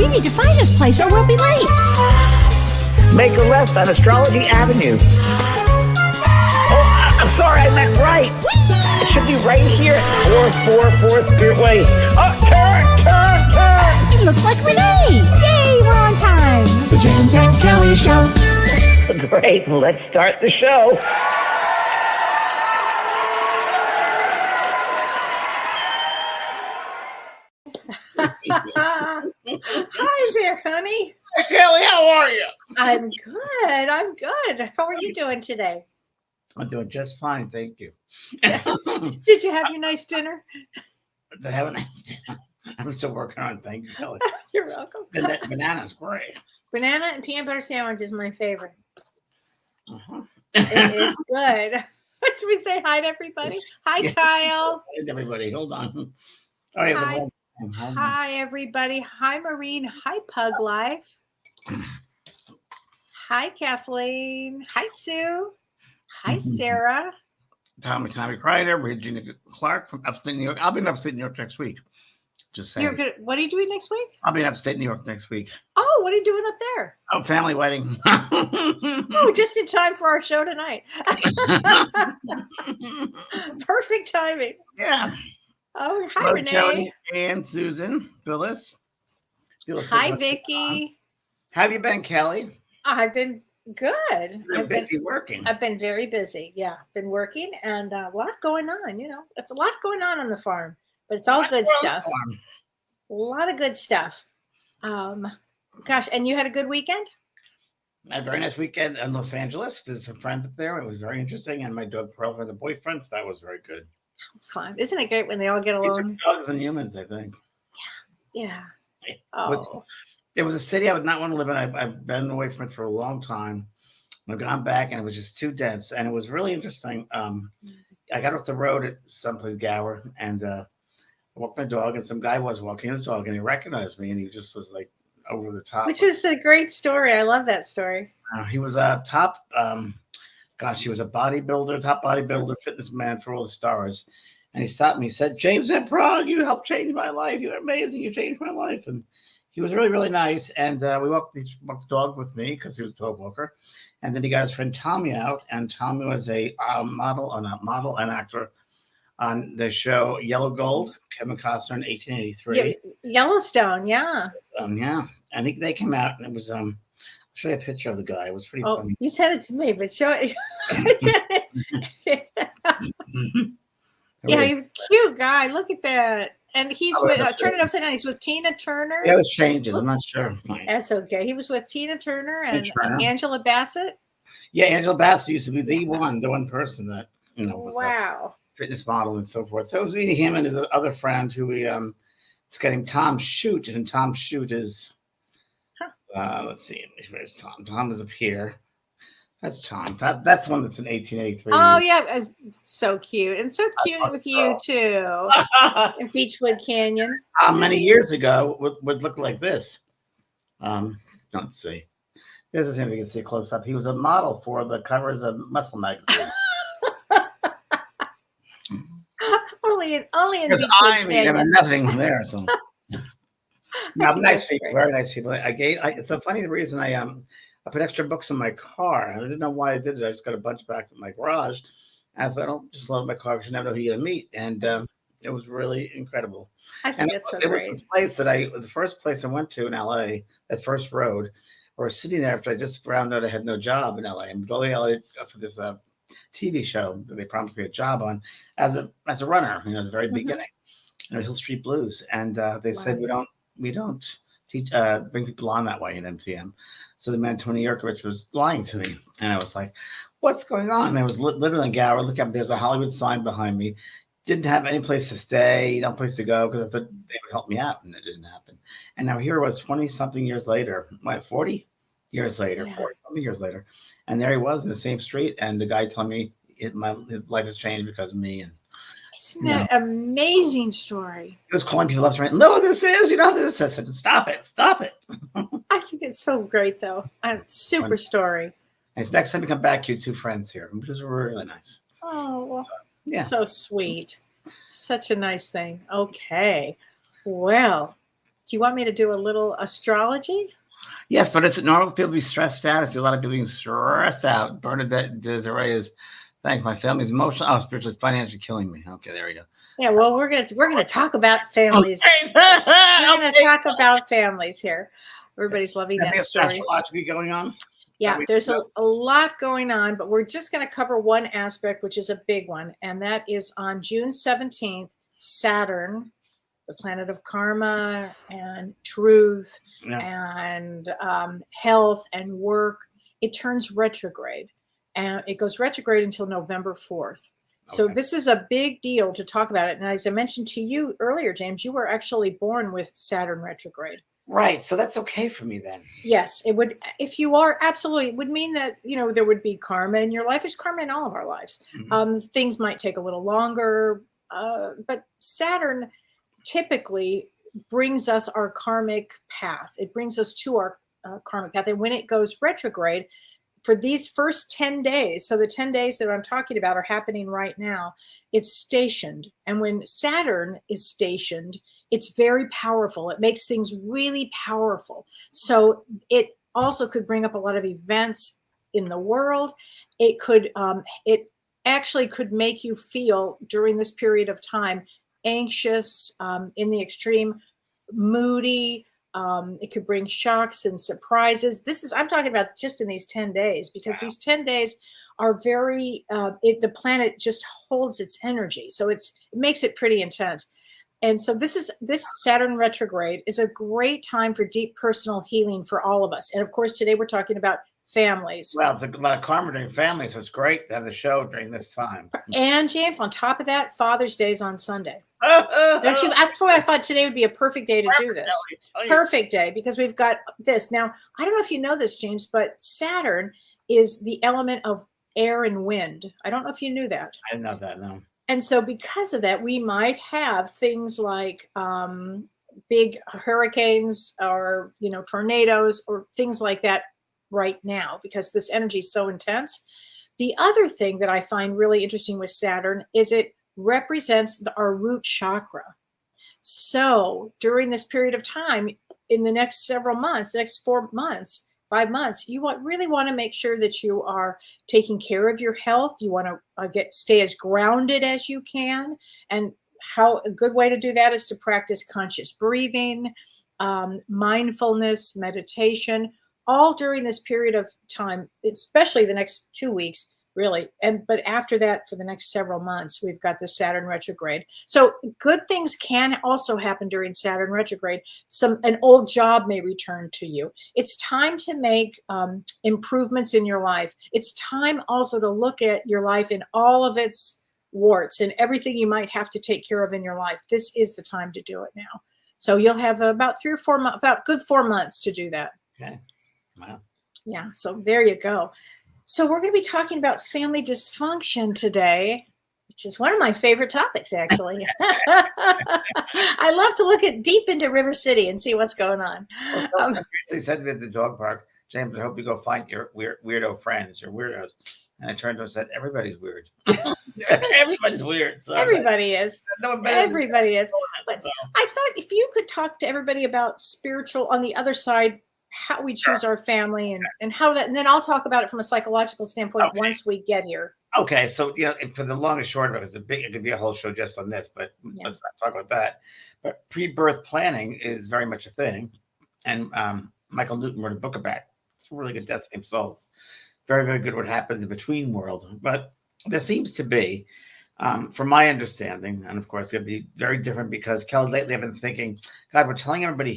We need to find this place or we'll be late. Make a left on Astrology Avenue. Oh, I'm sorry, I meant right. It should be right here at 444 Spirit Way. Oh, turn! It looks like Renee. Yay, we're on time. The James and Kellee Show. Great, let's start the show. Hi there, honey. Hey, Kelly, how are you? I'm good. How are you doing today? I'm doing just fine, thank you. Did you have your nice dinner? I have a nice dinner. I'm still working on it. Thank you, Kelly. You're welcome. The banana's great. Banana and peanut butter sandwich is my favorite. Uh-huh. It is good. Should we say hi to everybody? Hi, Yeah. Kyle. Hey, everybody, hold on. All right, Hi. hold on. Hi, everybody. Hi, Maureen. Hi, Pug Life. Hi, Kathleen. Hi, Sue. Hi, Sarah. Tommy Kreider, Regina Clark from upstate New York. I'll be in upstate New York next week. Just saying. You're good. What are you doing next week? I'll be in upstate New York next week. Oh, what are you doing up there? Oh, family wedding. Oh, just in time for our show tonight. Perfect timing. Yeah. Oh, hi, Hello, Renee. Jody and Susan, Phyllis. Hi, Vicky. How have you been, Kelly? I've been good. You're busy working. I've been very busy. Yeah, been working and a lot going on. You know, it's a lot going on the farm, but it's all good stuff. A lot of good stuff. Gosh, and you had a good weekend? I had a very nice weekend in Los Angeles. Visited some friends up there. It was very interesting. And my dog Pearl had a boyfriend. So that was very good. Fun. Isn't it great when they all get These are along? dogs and humans, I think. Yeah. Oh. It was a city I would not want to live in. I've been away from it for a long time. I've gone back and it was just too dense. And it was really interesting. I got off the road at someplace, Gower, and I walked my dog, and some guy was walking his dog, and he recognized me, and he just was like over the top. Which is a great story. I love that story. He was a top, he was a bodybuilder, top bodybuilder, fitness man for all the stars. And he stopped me. He said, "James in Prague, you helped change my life. You're amazing. You changed my life." And he was really, really nice. And he walked the dog with me because he was a dog walker. And then he got his friend Tommy out. And Tommy was a model and actor on the show Yellow Gold, Kevin Costner in 1883. Yeah, Yellowstone, yeah. Yeah. And they came out, and it was I'll show you a picture of the guy. It was pretty funny. You said it to me, but show it. Yeah, he was a cute guy. Look at that. And he's with, turn it upside down. He's with Tina Turner. Yeah, it was changes. I'm not sure. That's okay. He was with Tina Turner and Angela Bassett. Yeah, Angela Bassett used to be the one person that, was wow. a fitness model and so forth. So it was really him and his other friend who it's getting Tom Shoot. And Tom Shoot is, let's see, where's Tom? Tom is up here. That's Tom. That's the one that's in 1883. Oh, yeah. So cute. And so cute with you, too. In Beechwood Canyon. Many years ago would look like this. Let's see. This is him. You can see close up. He was a model for the covers of Muscle magazine. only in Beechwood Canyon. Canyon. Nothing there. So. No, nice people. Very nice people. It's a funny reason I put extra books in my car. I didn't know why I did it. I just got a bunch back in my garage. And I thought, I'll just load my car because you never know who you're going to meet. And it was really incredible. I think that's so great. It was the first place I went to in LA, that first road, I was sitting there after I just found out I had no job in LA. I'm going to LA for this TV show that they promised me a job on as a runner, at the very beginning, Hill Street Blues. And they said, we don't teach bring people on that way in MTM. So the man Tony Yerkovich was lying to me, and I was like, "What's going on?" And I was literally in Gower. Look up, there's a Hollywood sign behind me. Didn't have any place to stay, no place to go, because I thought they would help me out, and it didn't happen. And now here it was 20-something years later, 40 years later, 40-something years later, and there he was in the same street, and the guy telling me his life has changed because of me. And isn't that an amazing story? He was calling people left and right. No, this is, this. I said, stop it. I think it's so great, though. Super story. And next time you come back, you two friends here, which was really nice. Oh, so sweet. Such a nice thing. Okay. Well, Do you want me to do a little astrology? Yes, but is it normal for people to be stressed out? I see a lot of people being stressed out. Bernadette Desiree is, thanks. My family's emotional, spiritually, financially killing me. Okay, there we go. Yeah, well, we're gonna talk about families. Okay. We're gonna talk about families here. Everybody's loving that Nothing story. astrologically going on. Yeah, there's a lot going on, but we're just going to cover one aspect, which is a big one, and that is on June 17th, Saturn, the planet of karma and truth and health and work, it turns retrograde, and it goes retrograde until November 4th. So this is a big deal to talk about it. And as I mentioned to you earlier, James, you were actually born with Saturn retrograde. Right. So that's okay for me then. Yes, it would. If you are, absolutely, it would mean that, there would be karma in your life. There's karma in all of our lives. Things might take a little longer, but Saturn typically brings us our karmic path. It brings us to our karmic path. And when it goes retrograde, for these first 10 days, so the 10 days that I'm talking about are happening right now, it's stationed. And when Saturn is stationed, it's very powerful. It makes things really powerful. So it also could bring up a lot of events in the world. It could, it actually could make you feel during this period of time anxious, in the extreme, moody. It could bring shocks and surprises. I'm talking about just in these 10 days, because these 10 days are very, the planet just holds its energy. So it makes it pretty intense. And so this Saturn retrograde is a great time for deep personal healing for all of us. And of course, today we're talking about families. Well, it's a lot of karma during families, so it's great to have the show during this time. And James, on top of that, Father's Day is on Sunday. That's why I thought today would be a perfect day to do this. Perfect day, because we've got this. Now, I don't know if you know this, James, but Saturn is the element of air and wind. I don't know if you knew that. I didn't know that, no. And so because of that, we might have things like big hurricanes or, tornadoes or things like that right now, because this energy is so intense. The other thing that I find really interesting with Saturn is it represents our root chakra. So during this period of time, in the next several months, the next 4 months, 5 months, you really want to make sure that you are taking care of your health. You want to stay as grounded as you can. And a good way to do that is to practice conscious breathing, mindfulness, meditation, all during this period of time, especially the next 2 weeks, really. But after that, for the next several months, we've got the Saturn retrograde. So good things can also happen during Saturn retrograde. An old job may return to you. It's time to make improvements in your life. It's time also to look at your life in all of its warts and everything you might have to take care of in your life. This is the time to do it now. So you'll have about 3 or 4 months, about good 4 months to do that. Okay. Wow. Yeah. So there you go. So we're going to be talking about family dysfunction today, which is one of my favorite topics, actually. I love to look deep into River City and see what's going on. Well, someone said to me at the dog park, James, I hope you go find your weirdo friends, your weirdos. And I turned to him and said, everybody's weird. Everybody's weird. So everybody is. Everybody is. But so. I thought if you could talk to everybody about spiritual on the other side, how we choose our family and how that, and then I'll talk about it from a psychological standpoint once we get here. Okay, so for the long and short of it, it could be a whole show just on this, but let's not talk about that. But pre-birth planning is very much a thing, and Michael Newton wrote a book about it. It's a really good Destiny of Souls. Very, very good what happens in between world. But there seems to be, from my understanding, and of course, it'll be very different because Kellee, lately I've been thinking, God, we're telling everybody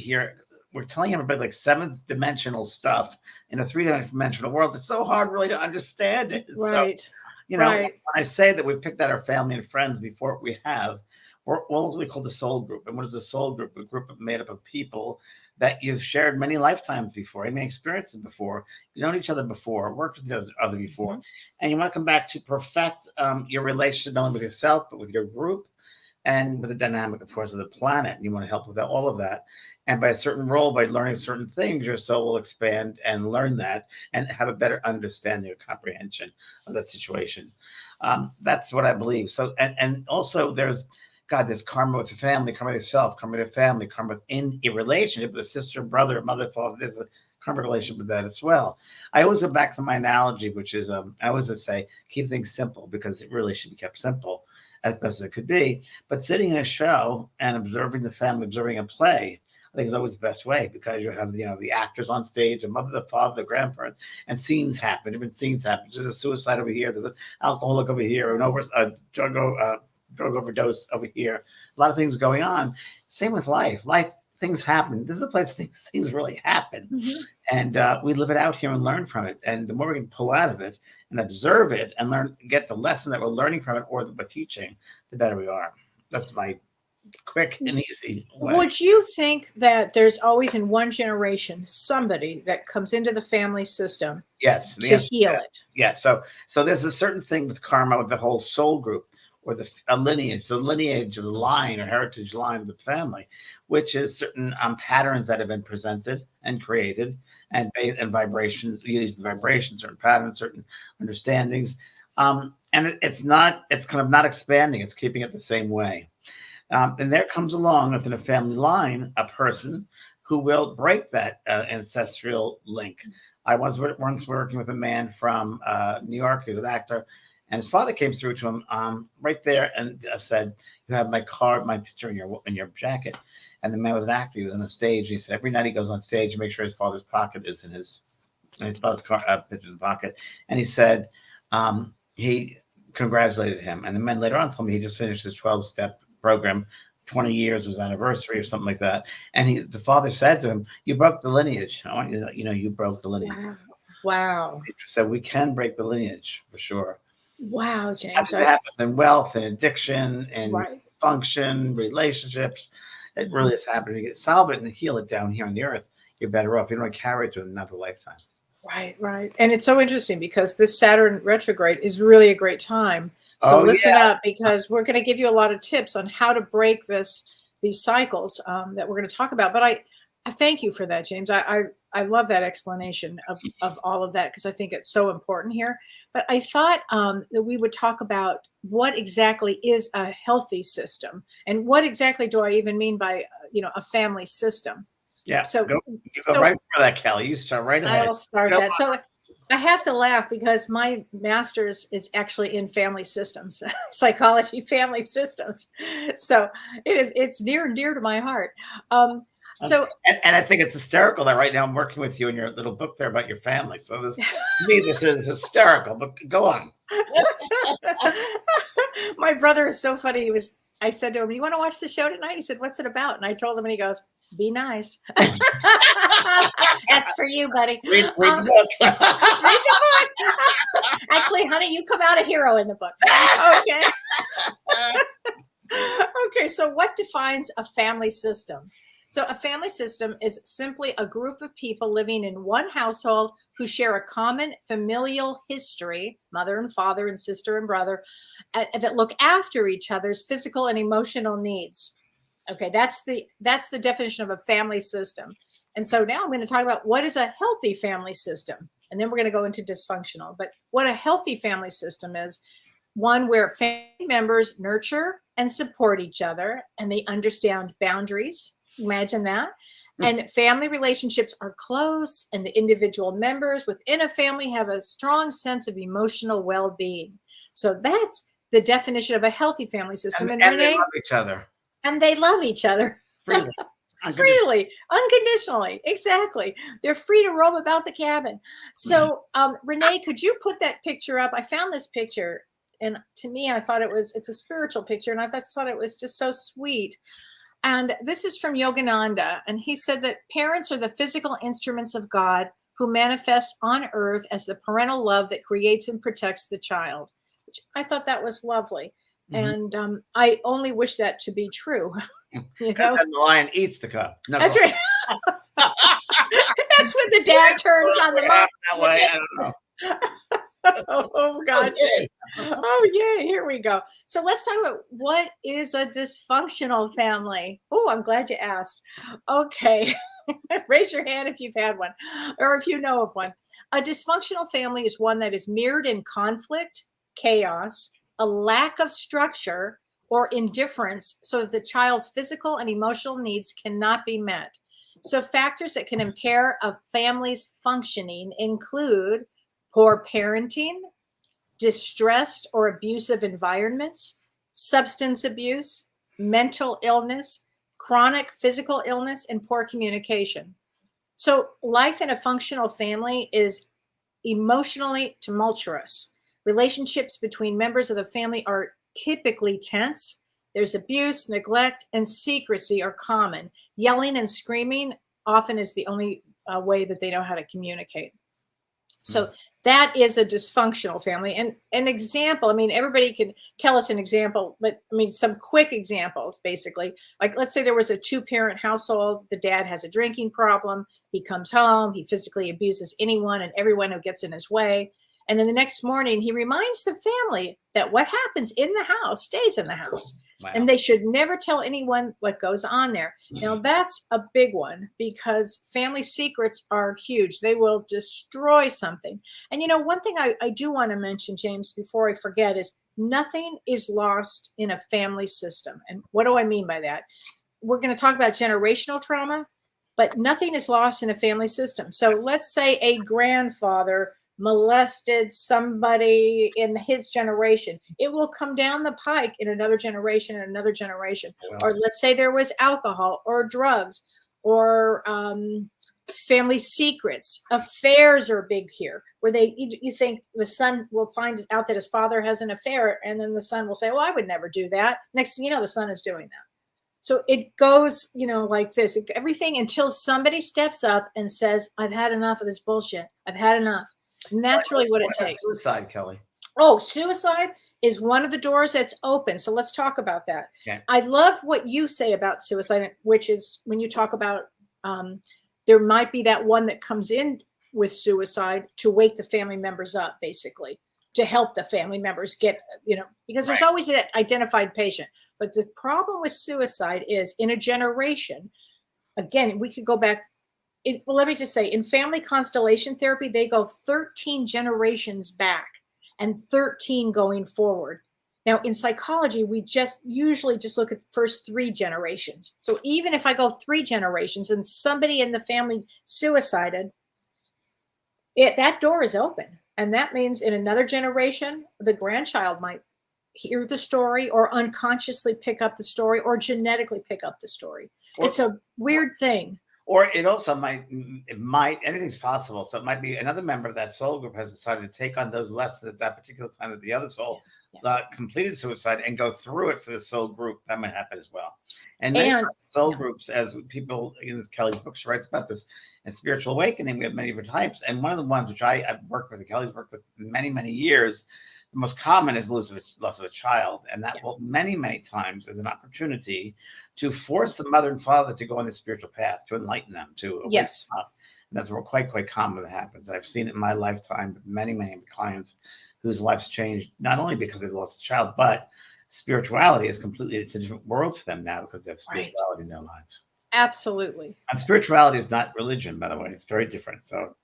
like 7th dimensional stuff in a 3-dimensional world. It's so hard really to understand it. Right. So, when I say that we've picked out our family and friends before we have, we're what we call the soul group. And what is the soul group? A group made up of people that you've shared many lifetimes before, many experiences before, you known each other before, worked with each other before, and you want to come back to perfect your relationship not only with yourself, but with your group and with the dynamic, of course, of the planet. You want to help with all of that. And by a certain role, by learning certain things, your soul will expand and learn that and have a better understanding or comprehension of that situation. That's what I believe. So, and also there's God, there's karma with the family, karma with yourself, karma with the family, karma within a relationship with a sister, brother, mother, father. There's a karma relationship with that as well. I always go back to my analogy, which is I always just say keep things simple because it really should be kept simple as best as it could be. But sitting in a show and observing the family, observing a play, I think is always the best way because you have the actors on stage, the mother, the father, the grandparent, and scenes happen. Different scenes happen. There's a suicide over here. There's an alcoholic over here. A drug overdose over here. A lot of things going on. Same with life. Things happen. This is a place things really happen, and we live it out here and learn from it. And the more we can pull out of it and observe it and learn, get the lesson that we're learning from it or that we're teaching, the better we are. That's my quick and easy way. Would you think that there's always in one generation somebody that comes into the family system Yes, to heal it? Yes. So there's a certain thing with karma with the whole soul group or the lineage of the line or heritage line of the family, which is certain patterns that have been presented and created and vibrations, you use the vibrations, certain patterns, certain understandings. And it's kind of not expanding, it's keeping it the same way. And there comes along within a family line a person who will break that ancestral link. I was once working with a man from New York, who's an actor, and his father came through to him right there and said, "You have my card, my picture in your jacket." And the man was an actor. He was on the stage. He said every night he goes on stage to make sure his father's pocket is in his father's picture in the pocket. And he said he congratulated him. And the man later on told me he just finished his 12-step program. 20 years was anniversary or something like that. And the father said to him, "You broke the lineage. I want you to you broke the lineage." Wow. So we can break the lineage for sure. Wow, James. It happens in wealth and addiction and Right. function, relationships. It really is happening. You solve it and heal it down here on the earth, you're better off. You don't carry it to another lifetime. Right. And it's so interesting because this Saturn retrograde is really a great time. So listen up because we're going to give you a lot of tips on how to break these cycles that we're going to talk about. But I thank you for that, James. I love that explanation of all of that because I think it's so important here. But I thought that we would talk about what exactly is a healthy system and what exactly do I even mean by a family system. Yeah. So go right for that, Kellee. You start right ahead. I'll start that. So I have to laugh because my master's is actually in family systems, psychology, family systems. So it's near and dear to my heart. So and I think it's hysterical that right now I'm working with you in your little book there about your family. So to me, this is hysterical, but go on. My brother is so funny. I said to him, "You want to watch the show tonight?" He said, "What's it about?" And I told him and he goes, "Be nice." That's for you, buddy. Read the book. Read the book. Actually, honey, you come out a hero in the book. Okay. Okay, so what defines a family system? So a family system is simply a group of people living in one household who share a common familial history, mother and father and sister and brother, that look after each other's physical and emotional needs. Okay, that's the definition of a family system. And so now I'm going to talk about what is a healthy family system. And then we're going to go into dysfunctional. But what a healthy family system is one where family members nurture and support each other and they understand boundaries. Imagine that. And family relationships are close and the individual members within a family have a strong sense of emotional well-being. So that's the definition of a healthy family system. And they love each other. And they love each other. Freely. Freely, unconditionally. Exactly. They're free to roam about the cabin. So Renee, could you put that picture up? I found this picture and to me, I thought it's a spiritual picture and I thought it was just so sweet. And this is from Yogananda. And he said that parents are the physical instruments of God who manifest on earth as the parental love that creates and protects the child, which I thought that was lovely. And I only wish that to be true. You know? And the lion eats the cub. No, that's right. That's when the dad turns on the mom. That way, I don't know. Oh God. Oh yeah, here we go. So let's talk about what is a dysfunctional family. Oh, I'm glad you asked. Okay. Raise your hand if you've had one or if you know of one. A dysfunctional family is one that is mirrored in conflict, chaos, a lack of structure, or indifference so that the child's physical and emotional needs cannot be met. So factors that can impair a family's functioning include poor parenting, distressed or abusive environments, substance abuse, mental illness, chronic physical illness, and poor communication. So life in a functional family is emotionally tumultuous. Relationships between members of the family are typically tense. There's abuse, neglect, and secrecy are common. Yelling and screaming often is the only way that they know how to communicate. So that is a dysfunctional family. And an example, I mean, everybody can tell us an example, but I mean, some quick examples, basically. Like, let's say there was a 2-parent household. The dad has a drinking problem. He comes home. He physically abuses anyone and everyone who gets in his way. And then the next morning, he reminds the family that what happens in the house stays in the house. Wow. And they should never tell anyone what goes on there. Now, that's a big one because family secrets are huge. They will destroy something. And, you know, one thing I do want to mention, James, before I forget, is nothing is lost in a family system. And what do I mean by that? We're going to talk about generational trauma, but nothing is lost in a family system. So let's say a grandfather molested somebody in his generation. It will come down the pike in another generation and another generation. Wow. Or let's say there was alcohol or drugs or family secrets. Affairs are big here, where you think the son will find out that his father has an affair, and then the son will say, well, I would never do that. Next thing you know, the son is doing that. So it goes, you know, like this, everything until somebody steps up and says, I've had enough of this bullshit. I've had enough. And that's really what it takes. Suicide, Kellee. Oh, suicide is one of the doors that's open. So let's talk about that. Okay. I love what you say about suicide, which is when you talk about there might be that one that comes in with suicide to wake the family members up, basically, to help the family members get, you know, because there's always that identified patient. But the problem with suicide is in a generation, again, we could go back. Well, let me just say, in family constellation therapy, they go 13 generations back and 13 going forward. Now, in psychology, we usually just look at the first 3 generations. So even if I go 3 generations and somebody in the family suicided, that door is open. And that means in another generation, the grandchild might hear the story or unconsciously pick up the story or genetically pick up the story. It's a weird thing. Or it also might, anything's possible. So it might be another member of that soul group has decided to take on those lessons at that particular time that the other soul completed suicide and go through it for the soul group. That might happen as well. And soul groups, as people in Kellee's book, she writes about this in Spiritual Awakening, we have many different types. And one of the ones which I've worked with, and Kellee's worked with many, many years, the most common is loss of a child. And that will many, many times is an opportunity to force the mother and father to go on the spiritual path, to enlighten them, to wake them up. And that's quite common that happens. I've seen it in my lifetime, but many, many clients whose lives changed, not only because they've lost a child, but spirituality is completely, it's a different world for them now because they have spirituality in their lives. Absolutely. And spirituality is not religion, by the way. It's very different. So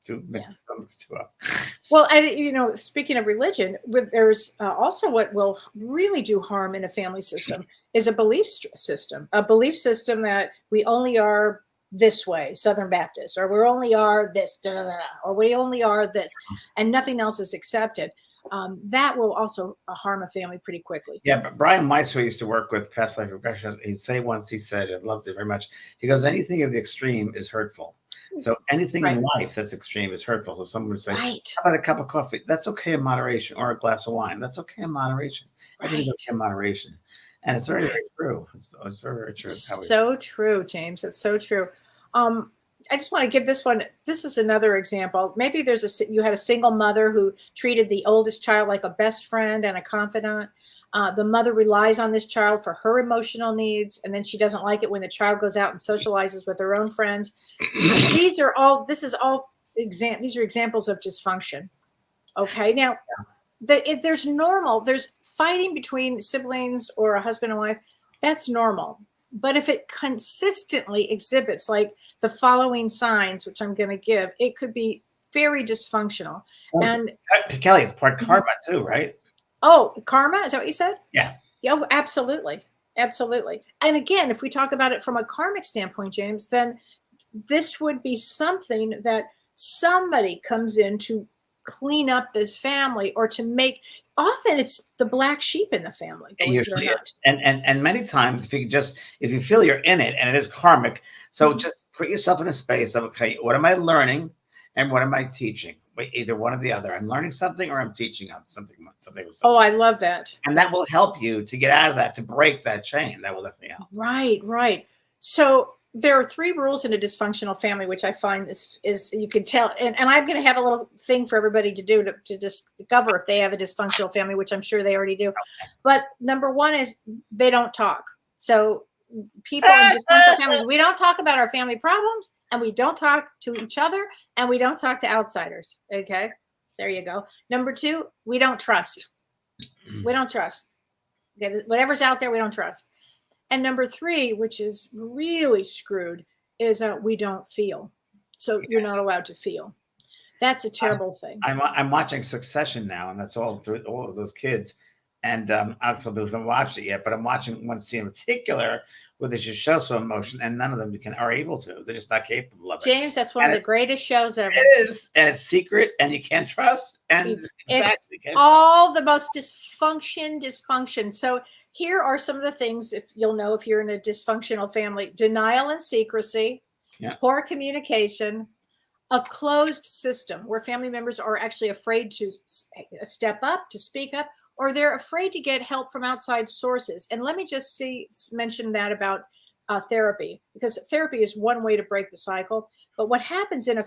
well, you know, speaking of religion, there's also what will really do harm in a family system is a belief system that we only are this way, Southern Baptist, or we only are this, or we only are this, and nothing else is accepted. That will also harm a family pretty quickly. Yeah, but Brian Weiss, who I used to work with, past life regression, he'd say once, he said, I loved it very much. He goes, anything of the extreme is hurtful. So anything in life that's extreme is hurtful. So someone would say, how about a cup of coffee? That's okay in moderation. Or a glass of wine. That's okay in moderation. Everything's okay in moderation. And it's very, very true. It's very, very true. So true, James. It's so true. I just want to give this one. This is another example. Maybe you had a single mother who treated the oldest child like a best friend and a confidant. The mother relies on this child for her emotional needs, and then she doesn't like it when the child goes out and socializes with her own friends. These are examples of dysfunction. Okay, now there's fighting between siblings or a husband and wife. That's normal. But if it consistently exhibits like the following signs, which I'm going to give, it could be very dysfunctional. And Kellee, it's part karma too, right? Oh, karma? Is that what you said? Yeah. Yeah, absolutely. Absolutely. And again, if we talk about it from a karmic standpoint, James, then this would be something that somebody comes in to clean up this family or to make, often it's the black sheep in the family, It believe it or usually not. is. And many times if you feel you're in it and it is karmic, so Mhm. just put yourself in a space of, okay, what am I learning and what am I teaching? Wait, either one or the other. I'm learning something or I'm teaching something with Oh, someone. I love that. And that will help you to get out of that, to break that chain. That will definitely help. Right, right. So there are three rules in a dysfunctional family, which I find is you can tell, and I'm going to have a little thing for everybody to do to discover if they have a dysfunctional family, which I'm sure they already do. But number one is they don't talk. So people in dysfunctional families, we don't talk about our family problems, and we don't talk to each other, and we don't talk to outsiders. Okay, there you go. Number two, we don't trust. We don't trust. Okay, whatever's out there, we don't trust. And number three, which is really screwed, is we don't feel. So you're not allowed to feel. That's a terrible thing. I'm watching Succession now, and that's all through all of those kids. And I haven't watched it yet, but I'm watching one scene in particular where they just show some emotion, and none of them are able to. They're just not capable of it. James, that's one of the greatest shows ever. It is, and it's secret, and you can't trust, and it's all the most dysfunction. So here are some of the things, if you'll know if you're in a dysfunctional family: denial and secrecy, poor communication, a closed system where family members are actually afraid to step up, to speak up, or they're afraid to get help from outside sources. And let me just mention that about therapy, because therapy is one way to break the cycle. But what happens in a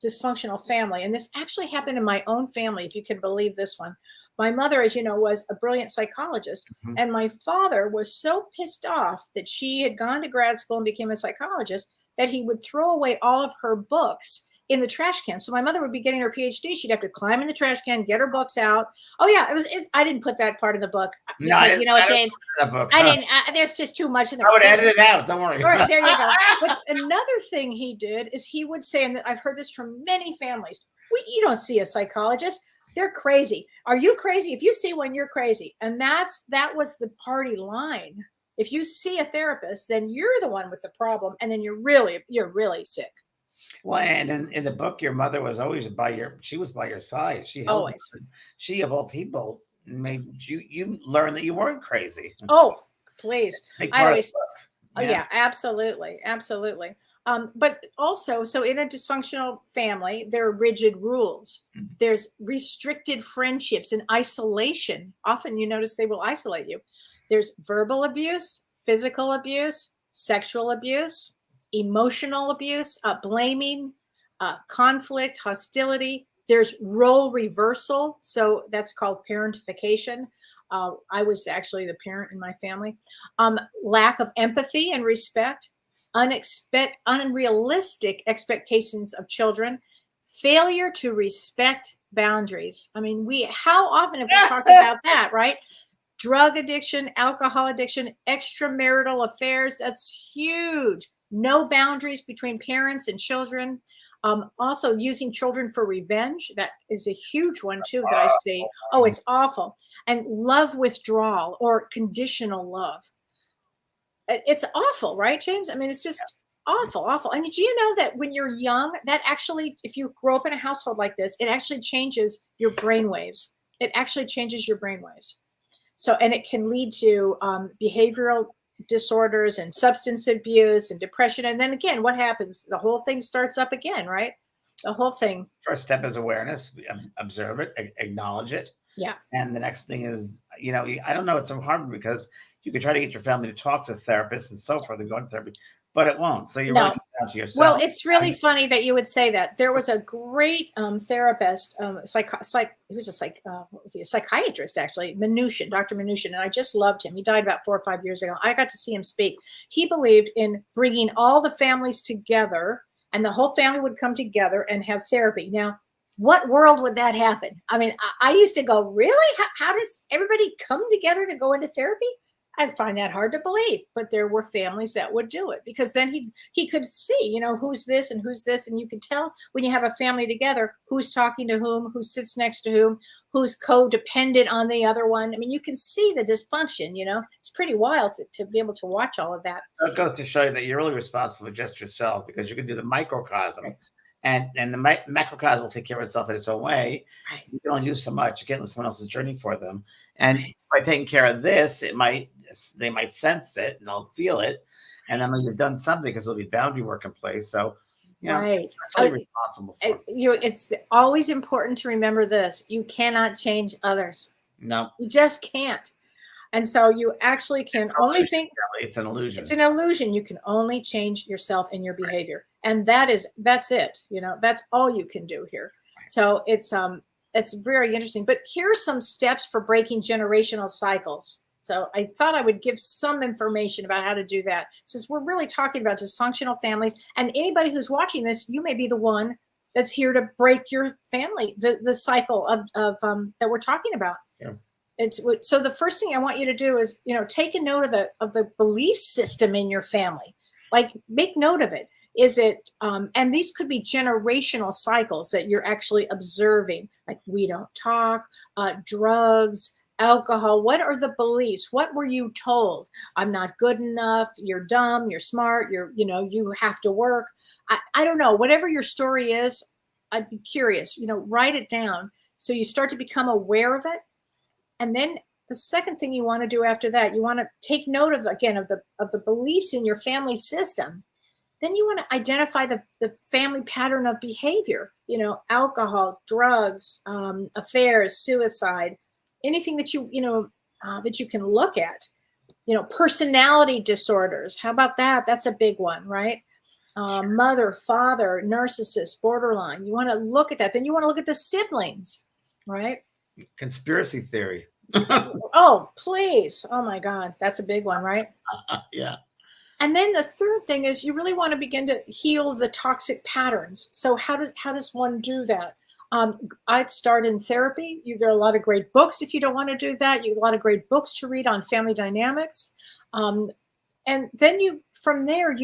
dysfunctional family, and this actually happened in my own family, if you can believe this one. My mother, as you know, was a brilliant psychologist, and my father was so pissed off that she had gone to grad school and became a psychologist that he would throw away all of her books in the trash can. So my mother would be getting her PhD. She'd have to climb in the trash can, get her books out. Oh yeah, I didn't put that part in the book. Because, you know what, James? I didn't. There's just too much in there. I would edit it out. Don't worry. All right, there you go. But another thing he did is he would say, and I've heard this from many families, you don't see a psychologist. They're crazy. Are you crazy? If you see one, you're crazy. And that was the party line. If you see a therapist, then you're the one with the problem, and then you're really sick. Well, and in the book, your mother was always she was by your side. She always. She of all people made you learn that you weren't crazy. Oh, please. I always. Yeah. Oh yeah, absolutely, absolutely. But also, so in a dysfunctional family, there are rigid rules. Mm-hmm. There's restricted friendships and isolation. Often you notice they will isolate you. There's verbal abuse, physical abuse, sexual abuse, emotional abuse, blaming, conflict, hostility. There's role reversal. So that's called parentification. I was actually the parent in my family. Lack of empathy and respect, unrealistic expectations of children, failure to respect boundaries. I mean, how often have we talked about that, right? Drug addiction, alcohol addiction, extramarital affairs. That's huge. No boundaries between parents and children. Also using children for revenge. That is a huge one too that I see. Oh, it's awful. And love withdrawal or conditional love. It's awful, right, James? I mean, it's just awful. And do you know that when you're young, that actually, if you grow up in a household like this, it actually changes your brain waves. It actually changes your brain waves. So, and it can lead to behavioral disorders and substance abuse and depression. And then again, what happens? The whole thing starts up again, right? The whole thing. First step is awareness. Observe it, acknowledge it. Yeah. And the next thing is, I don't know, it's so hard because you can try to get your family to talk to therapists and so forth and go to therapy, but it won't. So you're really down to yourself. Well, it's really funny that you would say that. There was a great therapist, he was a psychiatrist actually, Dr. Mnuchin, and I just loved him. He died about 4 or 5 years ago. I got to see him speak. He believed in bringing all the families together, and the whole family would come together and have therapy. Now, what world would that happen? I mean, I used to go, really? How does everybody come together to go into therapy? I find that hard to believe, but there were families that would do it because then he could see, who's this and who's this, and you can tell when you have a family together who's talking to whom, who sits next to whom, who's codependent on the other one. I mean, you can see the dysfunction. It's pretty wild to be able to watch all of that. That goes to show you that you're really responsible for just yourself, because you can do the microcosm, and the macrocosm will take care of itself in its own way. Right. You can only do so much. You can't live someone else's journey for them. And by taking care of this, they might sense it and they'll feel it, and then you've done something because there'll be boundary work in place. So, right, that's all you're responsible for. It's always important to remember this: you cannot change others. No, you just can't. And so you actually can only think it's an illusion. It's an illusion. You can only change yourself and your behavior, and that's it. That's all you can do here. Right. So it's very interesting. But here's some steps for breaking generational cycles. So I thought I would give some information about how to do that, since we're really talking about dysfunctional families. And anybody who's watching this, you may be the one that's here to break your family, the cycle of that we're talking about. Yeah. So the first thing I want you to do is, take a note of the belief system in your family. Like, make note of it. Is it, and these could be generational cycles that you're actually observing, like we don't talk, drugs, alcohol. What are the beliefs? What were you told? I'm not good enough. You're dumb. You're smart. You have to work. I don't know. Whatever your story is, I'd be curious. Write it down so you start to become aware of it. And then the second thing you want to do after that, you want to take note of the beliefs in your family system. Then you want to identify the family pattern of behavior. Alcohol, drugs, affairs, suicide. Anything that that you can look at, personality disorders. How about that? That's a big one, right? Mother, father, narcissist, borderline. You want to look at that. Then you want to look at the siblings, right? Conspiracy theory. Oh, please. Oh my God. That's a big one, right? Yeah. And then the third thing is you really want to begin to heal the toxic patterns. So how does one do that? I'd start in therapy. There are a lot of great books if you don't want to do that. You have a lot of great books to read on family dynamics. And then from there,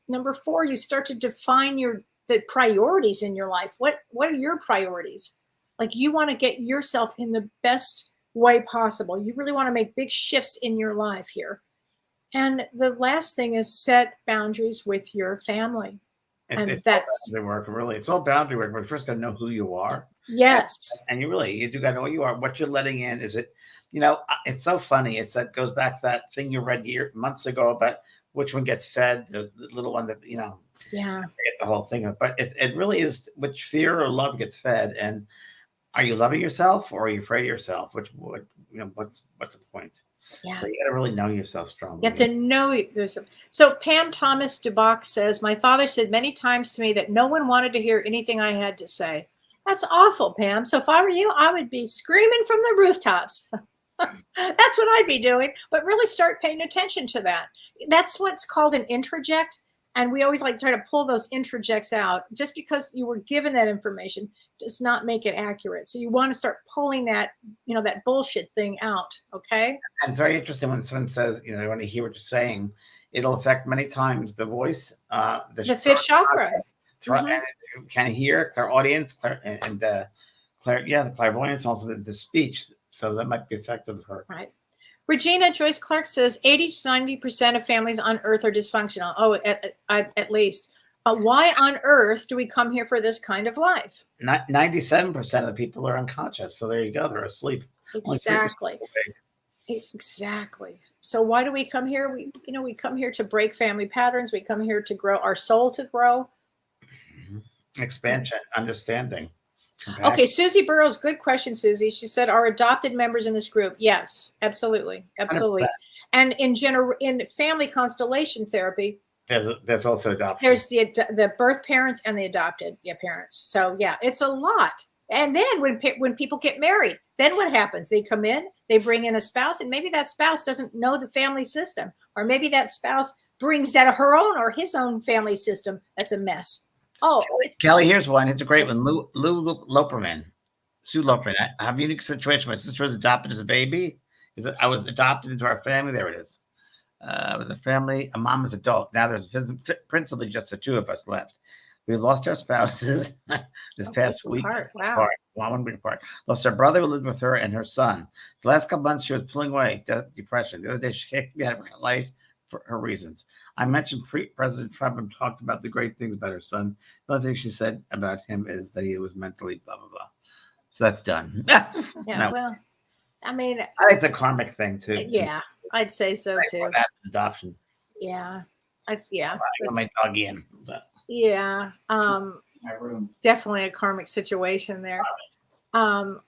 number 4, you start to define the priorities in your life. What are your priorities? Like, you want to get yourself in the best way possible. You really want to make big shifts in your life here. And the last thing is set boundaries with your family. It's all boundary work, really. It's all boundary work. But you first got to know who you are. Yes. And you do got to know who you are. What you're letting in. Is it, it's so funny. Goes back to that thing you read months ago about which one gets fed, the little one that, Yeah. I forget the whole thing. But it really is which fear or love gets fed. And are you loving yourself or are you afraid of yourself? What's the point? Yeah. So you got to really know yourself strongly. You have to know this. So Pam Thomas DuBoc says, my father said many times to me that no one wanted to hear anything I had to say. That's awful, Pam. So if I were you, I would be screaming from the rooftops. That's what I'd be doing. But really start paying attention to that. That's what's called an introject. And we always try to pull those introjects out. Just because you were given that information does not make it accurate. So you want to start pulling that, that bullshit thing out. Okay. And it's very interesting when someone says, they want to hear what you're saying. It'll affect many times the voice, the fifth chakra. And can hear, clairaudience, the clairvoyance, also the speech. So that might be effective for her. Right. Regina Joyce Clark says 80 to 90% of families on Earth are dysfunctional. Oh, at least. Why on earth do we come here for this kind of life? 97% of the people are unconscious. So there you go. They're asleep. Exactly. Exactly. So why do we come here? We come here to break family patterns. We come here to grow our soul, to grow. Expansion, understanding. Compassion. Okay, Susie Burrows, good question, Susie. She said, "Are adopted members in this group?" Yes, absolutely. 100%. And in family constellation therapy, there's also adoption. There's the birth parents and the adopted parents. So yeah, it's a lot. And then when people get married, then what happens? They come in, they bring in a spouse, and maybe that spouse doesn't know the family system, or maybe that spouse brings out her own or his own family system. That's a mess. Oh, Kellee, here's one. It's a great one. Lou Loperman. Sue Loperman. I have a unique situation. My sister was adopted as a baby. I was adopted into our family. There it is. With a family, a mom is adult. Now there's principally just the two of us left. We lost our spouses this past week. Wow. Well, 1 week apart. Lost her brother who lived with her and her son. The last couple months, she was pulling away, depression. The other day, she kicked me out of her life for her reasons. I mentioned President Trump and talked about the great things about her son. The other thing she said about him is that he was mentally blah, blah, blah. So that's done. Yeah, no. Well, I mean, I think it's a karmic thing, too. Yeah, I'd say so, too. That's adoption. Yeah. I got my doggy in. But. Yeah. My room. Definitely a karmic situation there.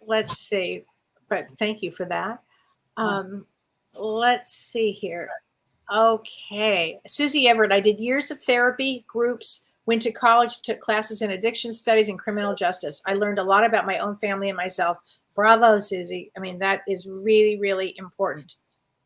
Let's see. But thank you for that. Let's see here. Okay. Susie Everett, I did years of therapy groups, went to college, took classes in addiction studies and criminal justice. I learned a lot about my own family and myself. Bravo, Susie. I mean, that is really, really important.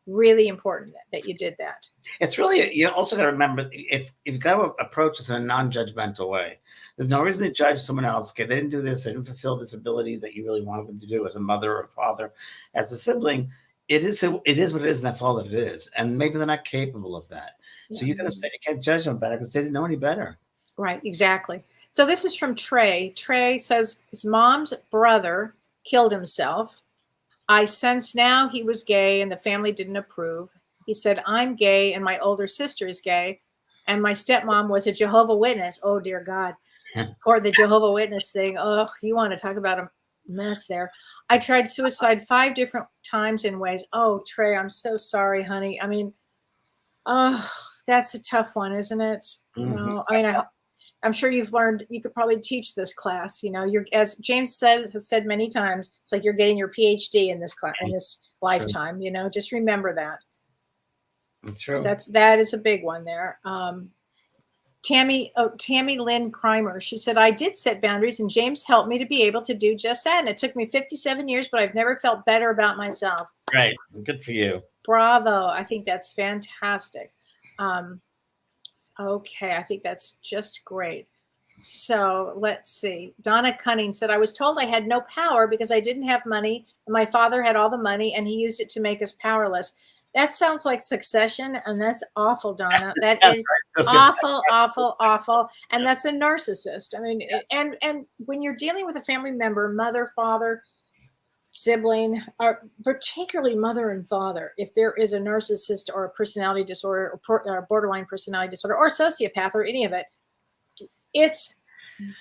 Really important that you did that. It's really, you also got to remember, you've got to approach this in a non-judgmental way. There's no reason to judge someone else. Okay, they didn't do this, they didn't fulfill this ability that you really wanted them to do as a mother or a father. As a sibling, it is what it is, and that's all that it is. And maybe they're not capable of that. So you got to say, you can't judge them better because they didn't know any better. Right, exactly. So this is from Trey. Trey says his mom's brother killed himself. I sense now he was gay and the family didn't approve. He said, I'm gay and my older sister is gay. And my stepmom was a Jehovah's Witness. Oh, dear God. Or the Jehovah's Witness thing. Oh, you want to talk about a mess there. I tried suicide 5 different times in ways. Oh, Trey, I'm so sorry, honey. I mean, oh, that's a tough one, isn't it? You know, I mean, I'm sure you've learned, you could probably teach this class, you know, you're, as James has said many times, it's like you're getting your PhD in this class, in this lifetime, you know, just remember that. True. So that is a big one there. Tammy Lynn Crimer, she said, I did set boundaries and James helped me to be able to do just that. And it took me 57 years, but I've never felt better about myself. Right. Good for you. Bravo. I think that's fantastic. Okay, I think that's just great. So let's see. Donna Cunning said, I was told I had no power because I didn't have money and my father had all the money and he used it to make us powerless. That sounds like Succession, and that's awful, Donna. That is awful, awful, awful. And that's a narcissist. I mean, and when you're dealing with a family member, mother, father, sibling, or particularly mother and father, if there is a narcissist or a personality disorder or borderline personality disorder or sociopath or any of it, it's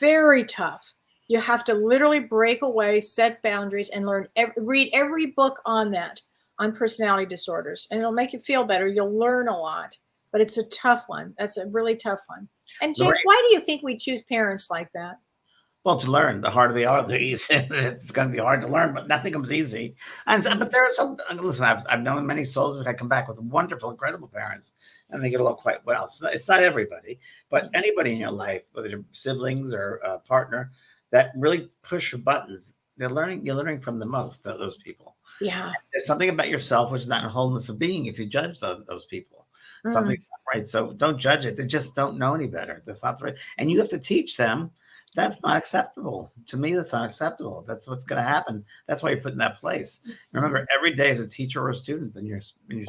very tough. You have to literally break away, set boundaries, and read every book on that, on personality disorders, and it'll make you feel better. You'll learn a lot, but it's a tough one. That's a really tough one. And James, why do you think we choose parents like that? Well, to learn, the harder they are, the easier. It's going to be hard to learn, but nothing comes easy. But there are some. Listen, I've known many souls that come back with wonderful, incredible parents, and they get along quite well. It's not everybody, but anybody in your life, whether you're siblings or a partner, that really push your buttons. You're learning from the most of those people. Yeah, there's something about yourself which is not in wholeness of being if you judge those people. Something's not right. So don't judge it. They just don't know any better. That's not right, and you have to teach them. That's not acceptable. To me, that's not acceptable. That's what's going to happen. That's why you're put in that place. Remember, every day is a teacher or a student in your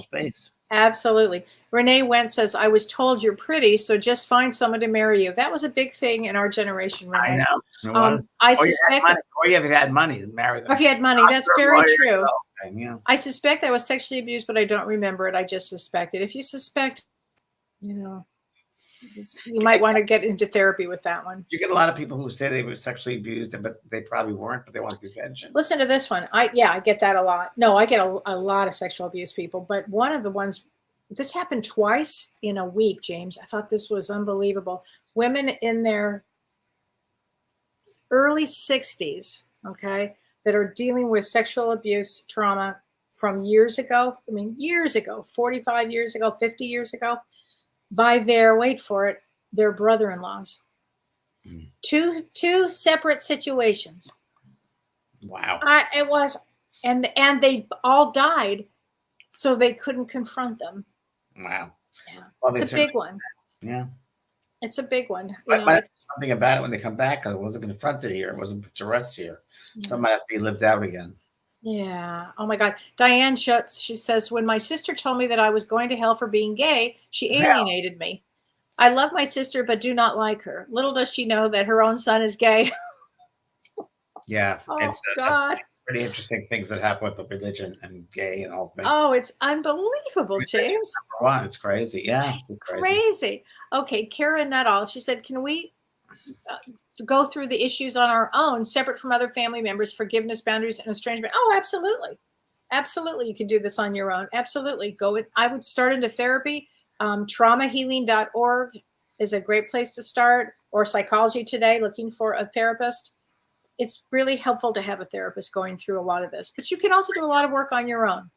space. Absolutely. Renee Wentz says, I was told you're pretty, so just find someone to marry you. That was a big thing in our generation, Renee. I know. I suspect. Or you have had money to marry them. If you had money, that's very true. Yeah. I suspect I was sexually abused, but I don't remember it. I just suspect it. If you suspect, you might want to get into therapy with that one. You get a lot of people who say they were sexually abused, but they probably weren't, but they want attention. Listen to this one. I get that a lot. No, I get a lot of sexual abuse people, but one of the ones, this happened twice in a week, James. I thought this was unbelievable. Women in their early 60s, okay, that are dealing with sexual abuse trauma from years ago. I mean, years ago, 45 years ago, 50 years ago. By their, wait for it, their brother-in-laws. Two separate situations. Wow. It was, and they all died, so they couldn't confront them. Wow. Yeah. Well, it's a big one. Yeah. It's a big one. But something about it when they come back, I wasn't confronted here. It wasn't put to rest here. So it might have to be lived out again. Yeah. Oh my God. Diane Schutz, she says, when my sister told me that I was going to hell for being gay, she Yeah. alienated me. I love my sister, but do not like her. Little does she know that her own son is gay. Yeah, Oh it's God. pretty interesting things that happen with the religion and gay and all things. Oh, it's unbelievable, James. Wow, it's crazy. Yeah, it's crazy. Crazy. Okay, Kara Nuttall, she said, can we go through the issues on our own, separate from other family members, forgiveness, boundaries, and estrangement? Oh, absolutely. Absolutely. You can do this on your own. Absolutely. I would start into therapy. Traumahealing.org is a great place to start, or Psychology Today, looking for a therapist. It's really helpful to have a therapist going through a lot of this, but you can also do a lot of work on your own,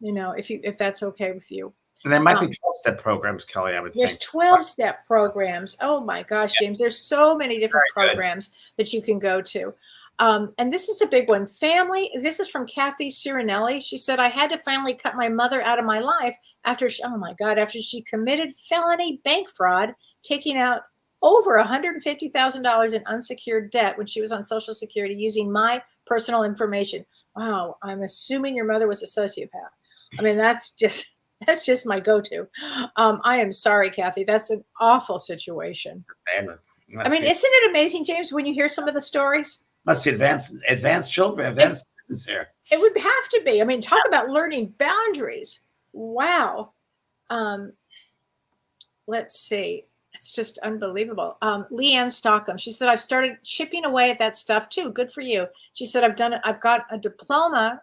if that's okay with you. And there might be 12-step programs, Kellee, I would There's think. 12-step programs. Oh my gosh, James, there's so many different programs that you can go to. And this is a big one. Family. This is from Kathy Cirinelli. She said, I had to finally cut my mother out of my life after she committed felony bank fraud, taking out over $150,000 in unsecured debt when she was on Social Security using my personal information. Wow. I'm assuming your mother was a sociopath. I mean, that's just my go-to. I am sorry, Kathy. That's an awful situation. I mean, isn't it amazing, James, when you hear some of the stories? Must be advanced children, advanced students here. It would have to be. I mean, talk about learning boundaries. Wow. Let's see. It's just unbelievable. Leanne Stockham, she said, I've started chipping away at that stuff too. Good for you. She said, I've done it. I've got a diploma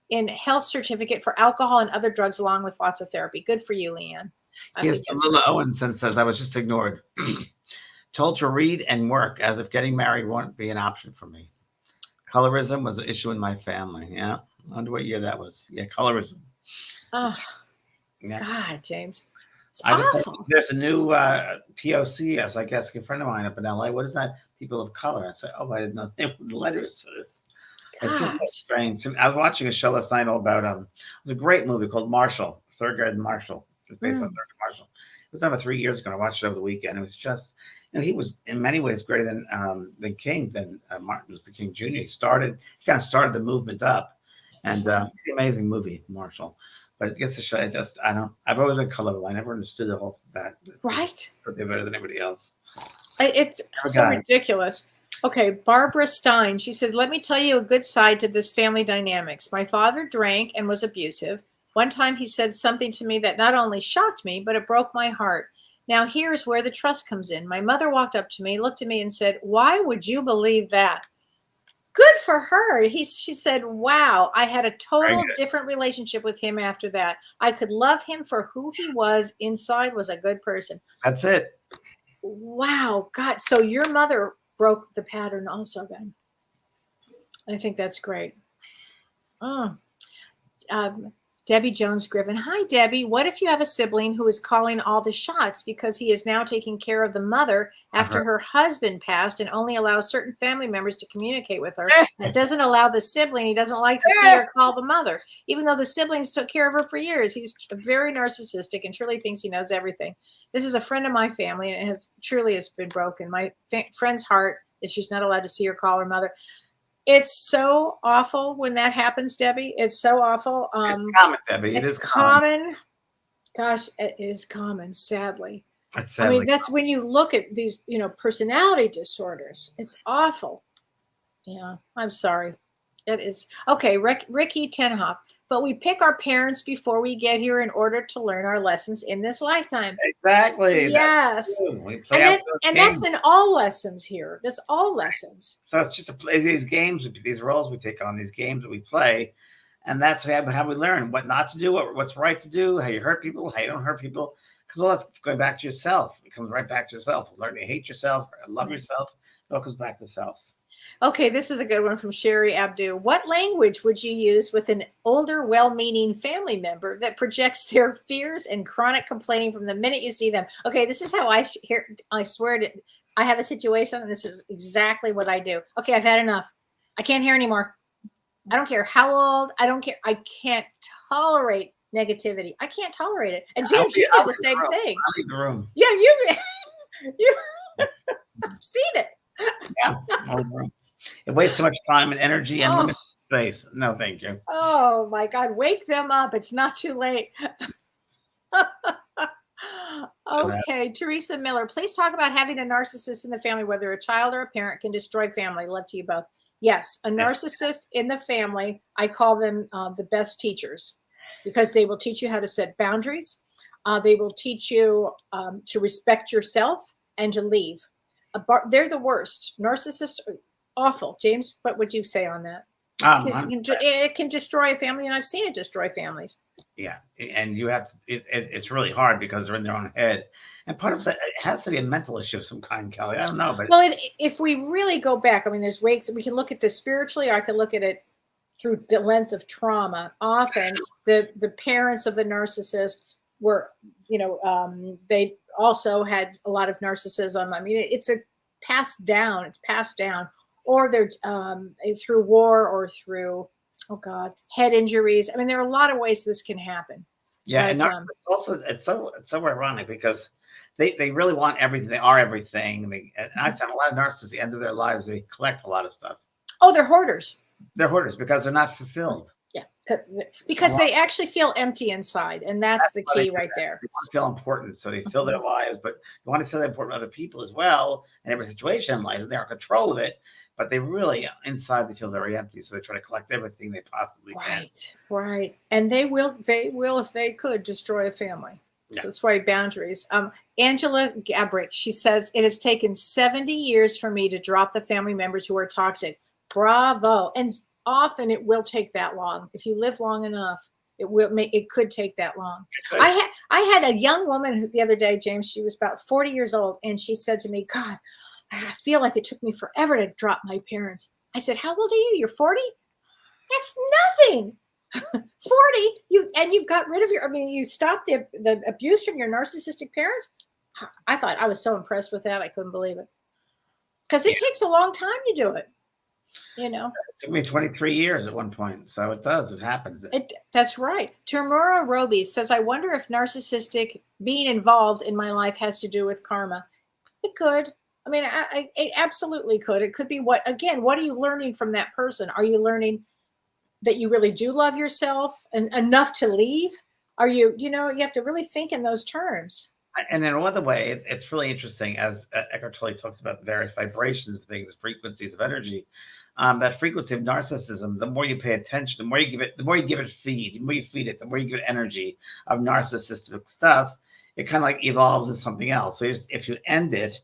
in health certificate for alcohol and other drugs, along with lots of therapy. Good for you, Leanne. Here's Lila Owenson says, I was just ignored. Told to read and work as if getting married won't be an option for me. Colorism was an issue in my family. Yeah. I wonder what year that was. Yeah, colorism. Oh, yeah. God, James. It's awful. There's a new POC, I guess, a friend of mine up in LA. What is that? People of color. I said, oh, I didn't know they were letters for this. Gosh. It's just so strange. I was watching a show last night all about it was a great movie called Marshall, Third Grade Marshall. It's based on Third Grade Marshall. It was over 3 years ago. I watched it over the weekend. It was just, he was in many ways greater than King, than Martin Luther King Jr. He kind of started the movement up, and amazing movie, Marshall. But it gets to show. I've always been colorblind. I never understood the whole that. Right. They're better than everybody else. It's so ridiculous. Okay, Barbara Stein. She said, let me tell you a good side to this family dynamics. My father drank and was abusive. One time he said something to me that not only shocked me, but it broke my heart. Now here's where the trust comes in. My mother walked up to me, looked at me and said, why would you believe that? Good for her. She said, wow, I had a total different relationship with him after that. I could love him for who he was. Inside was a good person. That's it. Wow. God. So your mother broke the pattern also then. I think that's great. Debbie Jones Griffin. Hi, Debbie. What if you have a sibling who is calling all the shots because he is now taking care of the mother after her husband passed and only allows certain family members to communicate with her? It doesn't allow the sibling. He doesn't like to see her call the mother, even though the siblings took care of her for years. He's very narcissistic and truly thinks he knows everything. This is a friend of my family, and it has been broken. My friend's heart is she's not allowed to see or call her mother. It's so awful when that happens, Debbie. It's so awful. It's common, Debbie. It is common. Gosh, it is common, sadly. I mean, that's when you look at these, personality disorders. It's awful. Yeah, I'm sorry. It is. Okay, Ricky Tenhoff. But we pick our parents before we get here in order to learn our lessons in this lifetime. Exactly. Yes. And that's in all lessons here. That's all lessons. So it's just to play these games, these roles we take on, these games that we play. And that's how we learn what not to do, what's right to do, how you hurt people, how you don't hurt people. Because all that's going back to yourself. It comes right back to yourself. Learn to hate yourself, love yourself. It all comes back to self. Okay, this is a good one from Sherry Abdu. What language would you use with an older, well-meaning family member that projects their fears and chronic complaining from the minute you see them? Okay, this is how I swear to, I have a situation, and this is exactly what I do. Okay, I've had enough. I can't hear anymore. I don't care how old. I don't care. I can't tolerate negativity. I can't tolerate it. And James, you do the same thing. I'll leave the room. Yeah, I've seen it. Yeah, it wastes too much time and energy and limits space. No, thank you. Oh my God, wake them up. It's not too late. Okay, Teresa Miller, please talk about having a narcissist in the family, whether a child or a parent can destroy family. Love to you both. Yes, a narcissist in the family, I call them the best teachers because they will teach you how to set boundaries. They will teach you to respect yourself and to leave. They're the worst. Narcissists are awful. James, what would you say on that? It can destroy a family, and I've seen it destroy families. Yeah, and you have to, it's really hard because they're in their own head, and part of that it has to be a mental issue of some kind, Kellee. I don't know, but well, if we really go back, I mean, there's ways we can look at this spiritually, or I can look at it through the lens of trauma. Often, the parents of the narcissist were, they also had a lot of narcissism. I mean, it's passed down. It's passed down, or they're through war or through head injuries. I mean, there are a lot of ways this can happen. Yeah, but, and also it's so ironic because they really want everything. They are everything. And I found a lot of narcissists at the end of their lives, they collect a lot of stuff. Oh, they're hoarders. They're hoarders because they're not fulfilled. Yeah, because they actually feel empty inside, and that's the key right there. They want to feel important, so they fill their lives, but they want to feel important to other people as well, and every situation in life, and they're in control of it. But they really, inside, they feel very empty, so they try to collect everything they possibly can. Right, and they will, if they could, destroy a family. Yeah. So that's why boundaries. Angela Gabrick, she says, it has taken 70 years for me to drop the family members who are toxic. Bravo. And often it will take that long. If you live long enough, it could take that long. I had a young woman the other day, James, she was about 40 years old, and she said to me, God, I feel like it took me forever to drop my parents. I said, how old are you? You're 40? That's nothing. 40, you've got rid of you stopped the abuse from your narcissistic parents. I thought, I was so impressed with that. I couldn't believe it. Because it takes a long time to do it. It took me 23 years at one point. So it happens. That's right. Tamura Roby says, I wonder if narcissistic being involved in my life has to do with karma. It could. I mean, it absolutely could. It could be what are you learning from that person? Are you learning that you really do love yourself and enough to leave? Are you, you have to really think in those terms. And in another way, it's really interesting, as Eckhart Tolle talks about the various vibrations of things, frequencies of energy. That frequency of narcissism, the more you pay attention, the more you give it feed, the more you feed it, the more you give it energy of narcissistic stuff, it kind of like evolves into something else. So if you end it,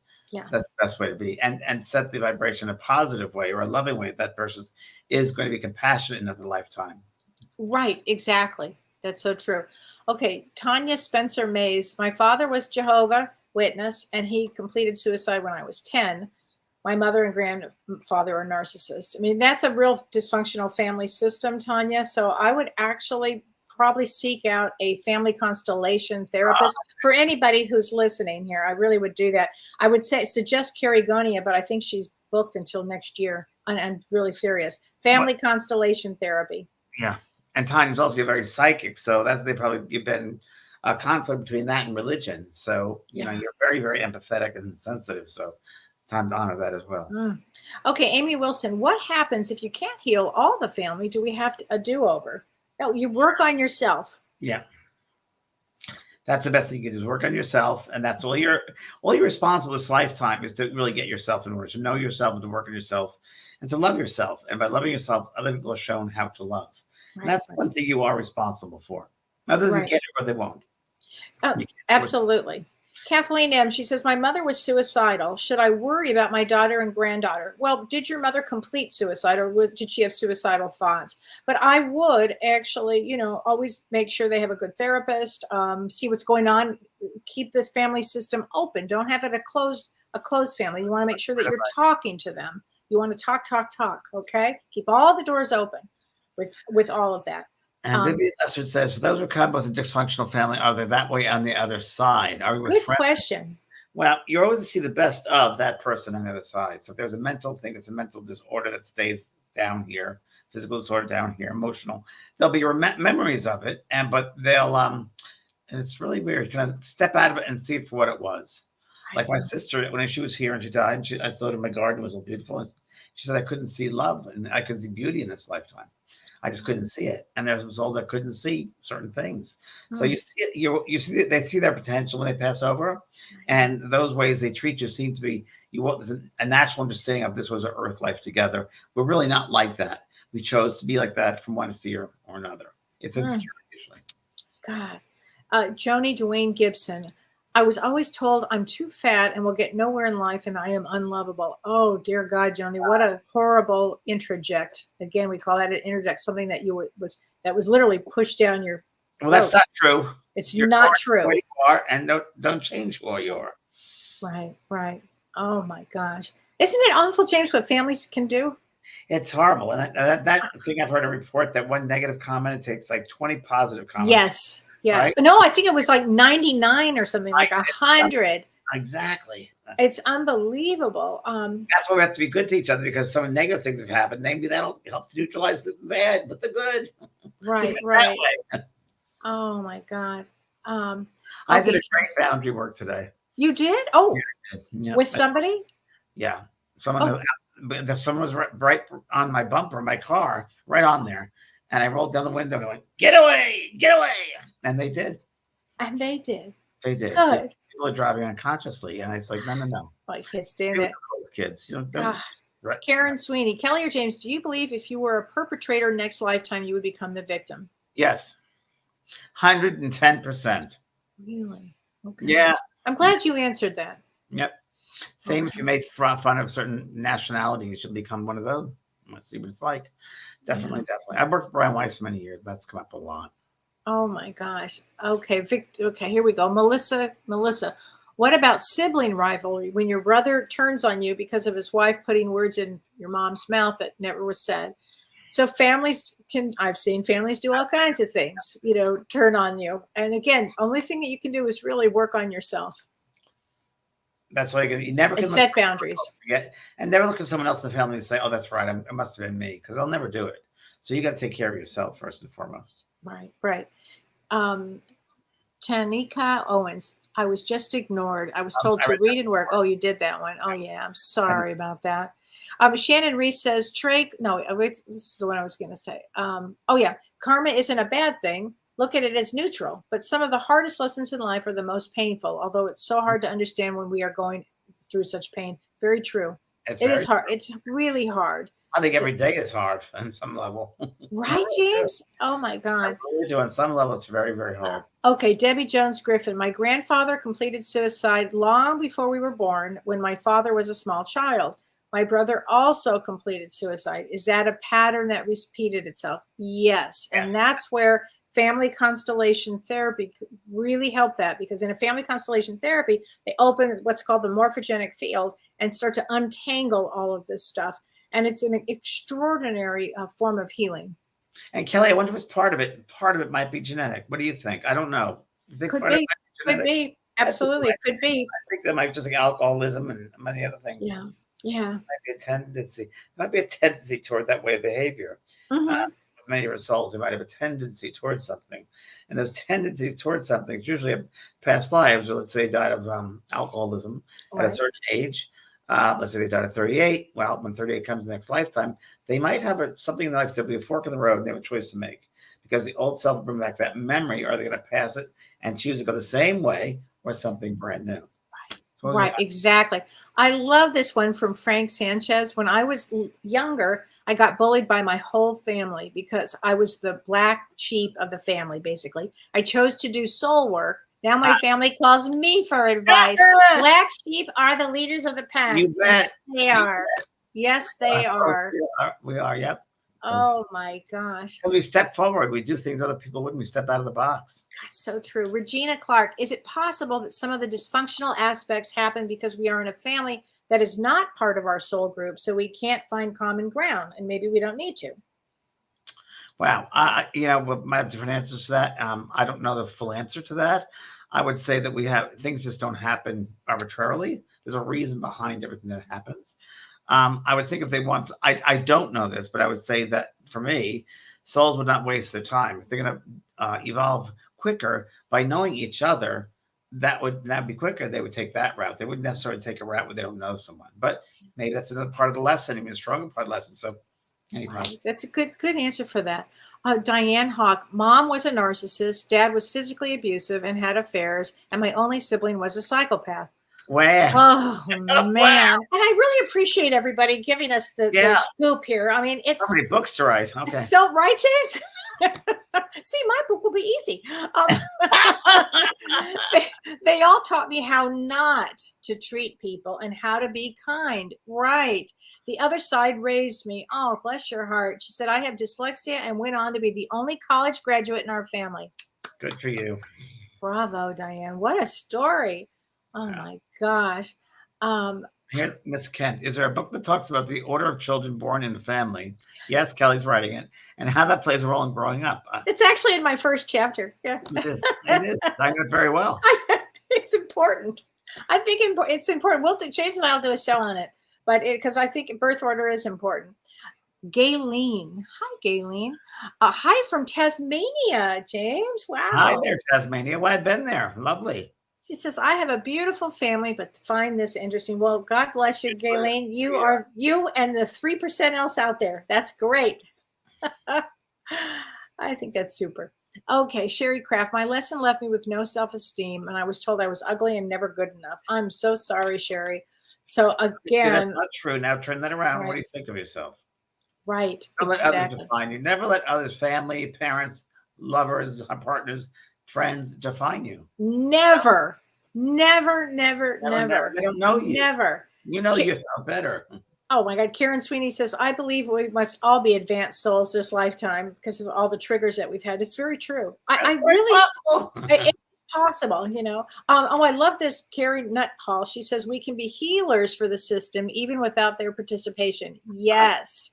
that's the best way to be, and set the vibration in a positive way or a loving way. That person is going to be compassionate in another lifetime. Right, exactly. That's so true. Okay, Tanya Spencer Mays. My father was Jehovah Witness, and he completed suicide when I was 10. My mother and grandfather are narcissists. I mean, that's a real dysfunctional family system, Tanya. So I would actually probably seek out a family constellation therapist for anybody who's listening here. I really would do that. I would suggest Carrie Gonia, but I think she's booked until next year. And I'm really serious. Family constellation therapy. Yeah. And Tanya's also very psychic. So you've been a conflict between that and religion. So, you're very, very empathetic and sensitive. So time to honor that as well. Okay, Amy Wilson, what happens if you can't heal all the family? Do we have a do-over? No, you work on yourself. Yeah. That's the best thing you can do, is work on yourself. And that's all you're responsible this lifetime is to really get yourself in order, to know yourself and to work on yourself and to love yourself. And by loving yourself, other people are shown how to love. Right. And that's one thing you are responsible for. Others get it or they won't. Oh, absolutely. Kathleen M., she says, my mother was suicidal. Should I worry about my daughter and granddaughter? Well, did your mother complete suicide, or did she have suicidal thoughts? But I would actually, always make sure they have a good therapist, see what's going on, keep the family system open. Don't have it a closed family. You want to make sure that you're talking to them. You want to talk, okay? Keep all the doors open with all of that. And Vivian Lester says, for those who come with a dysfunctional family, are they that way on the other side? Are we good question. Well, you're always to see the best of that person on the other side. So if there's a mental thing, it's a mental disorder that stays down here, physical disorder down here, emotional, there'll be memories of it. But they'll, and it's really weird. You can step out of it and see it for what it was. Like my sister, when she was here and she died, I saw her in my garden, it was all beautiful. She said, I couldn't see love and I could see beauty in this lifetime. I just couldn't see it. And there's some souls that couldn't see certain things. So Hmm. you see it, you see they see their potential when they pass over. And those ways they treat you seem to be there's a natural understanding of this was an earth life together. We're really not like that. We chose to be like that from one fear or another. It's Hmm. insecurity usually. God. Joni Dwayne Gibson. I was always told I'm too fat and will get nowhere in life and I am unlovable. Oh, dear God, Joni, what a horrible interject. Again, we call that an interject, something that that was literally pushed down your Well, that's throat. not true. It's You're not correct where true. you are, and don't change who you are. Right, right. Oh my gosh. Isn't it awful, James, what families can do? It's horrible. And that thing I've heard a report that one negative comment, it takes like 20 positive comments, Yes. Yeah. right? No, I think it was like 99 or something, like Right. 100. Exactly. It's unbelievable. That's why we have to be good to each other because some negative things have happened. Maybe that'll help to neutralize the bad with the good. Right, Think of it right. that way. Oh my God. Um, I did okay. a great boundary work today. You did? Oh, Yeah. with somebody? Yeah. Someone, Oh, someone was right on my bumper, my car, right on there. And I rolled down the window and I went, get away, get away. And they did. and they did. They did. Good. People are driving unconsciously. And I was like, no. Oh, I can't stand Do it. it with kids. Don't God. right. Karen Sweeney, Kelly or James, do you believe if you were a perpetrator next lifetime, you would become the victim? Yes. 110%. Really? Okay. Yeah. I'm glad you answered that. Yep. Same if Okay. you make fun of certain nationalities, you'll become one of those. Let's see what it's like. Definitely. I've worked with Brian Weiss for many years. That's come up a lot. Oh my gosh. Okay, okay, here we go. Melissa, what about sibling rivalry when your brother turns on you because of his wife putting words in your mom's mouth that never was said? So I've seen families do all kinds of things, turn on you. And again, only thing that you can do is really work on yourself That's why you never can and set boundaries. and never look at someone else in the family and say, "Oh, that's right, it must have been me," because they'll never do it. So you got to take care of yourself first and foremost. Right, right. Tanika Owens, I was just ignored. I was told to read and work. Oh, you did that one. Oh, yeah. I'm sorry about that. Shannon Reese says, wait, this is the one I was going to say. Oh, yeah. Karma isn't a bad thing. Look at it as neutral. But some of the hardest lessons in life are the most painful, although it's so hard to understand when we are going through such pain. Very true. It is hard. It's really hard. I think every day is hard on some level. Right, James? Oh, my God. On some level, it's very, very hard. Okay, Debbie Jones Griffin. My grandfather completed suicide long before we were born when my father was a small child. My brother also completed suicide. Is that a pattern that repeated itself? Yes. And that's where family constellation therapy really helped that, because in a family constellation therapy, they open what's called the morphogenic field and start to untangle all of this stuff. And it's an extraordinary form of healing. And Kelly, I wonder if it's part of it. Part of it might be genetic. What do you think? I don't know. You think Could part of it be. might Could genetic? be. Absolutely. It could be. I think that might just like alcoholism and many other things. Yeah. Yeah. Might be a tendency. There might be a tendency toward that way of behavior. Mhm. Many of our souls, they might have a tendency towards something, and those tendencies towards something usually have past lives. Or let's say they died of alcoholism at a certain age. Let's say they died at 38. Well, when 38 comes the next lifetime, they might have something like there'll be a fork in the road, and they have a choice to make, because the old self will bring back that memory, or they're going to pass it and choose to go the same way or something brand new. Right, exactly. I love this one from Frank Sanchez. When I was younger, I got bullied by my whole family because I was the black sheep of the family, basically. I chose to do soul work. Now my family calls me for advice. Black sheep are the leaders of the pack. You bet. They are. Yes, they are. We are, yep. Oh my gosh. Because we step forward, we do things other people wouldn't. We step out of the box. That's so true. Regina Clark, is it possible that some of the dysfunctional aspects happen because we are in a family that is not part of our soul group, so we can't find common ground, and maybe we don't need to? Wow. We might have different answers to that. I don't know the full answer to that. I would say that things just don't happen arbitrarily. There's a reason behind everything that happens. I would think if they want, I don't know this, but I would say that for me, souls would not waste their time. If they're going to evolve quicker by knowing each other, that'd be quicker. They would take that route. They wouldn't necessarily take a route where they don't know someone. But maybe that's another part of the lesson, even a stronger part of the lesson. So anyway. Right. That's a good answer for that. Diane Hawk, mom was a narcissist, dad was physically abusive and had affairs, and my only sibling was a psychopath. Wow. Oh Wow. man. And I really appreciate everybody giving us the scoop here. I mean, it's So many books to write. Okay. so right, James. See, my book will be easy. They all taught me how not to treat people and how to be kind. Right. The other side raised me. Oh, bless your heart. She said, I have dyslexia and went on to be the only college graduate in our family. Good for you. Bravo, Diane. What a story. Oh my gosh. Here, Miss Kent, is there a book that talks about the order of children born in a family? Yes, Kelly's writing it, and how that plays a role in growing up. It's actually in my first chapter. Yeah, it is. It is. I know it very well. It's important. I think it's important. James and I will do a show on it, but because I think birth order is important. Gayleen, hi Gayleen. Hi from Tasmania, James. Wow. Hi there, Tasmania. Well, I've been there. Lovely. She says, I have a beautiful family, but find this interesting. Well, God bless you, Gayleen. You and the 3% else out there. That's great. I think that's super. Okay, Sherry Craft. My lesson left me with no self-esteem, and I was told I was ugly and never good enough. I'm so sorry, Sherry. So again, that's not true. Now turn that around. Right. What do you think of yourself? Right. Don't let others define you. Never let others, family, parents, lovers, partners, friends define you. Never. They don't know you. Never. You know yourself better. Oh my God. Karen Sweeney says, I believe we must all be advanced souls this lifetime because of all the triggers that we've had. It's very true. I really, it's possible, you know. I love this. Carrie Nuthall. She says, we can be healers for the system even without their participation. Yes,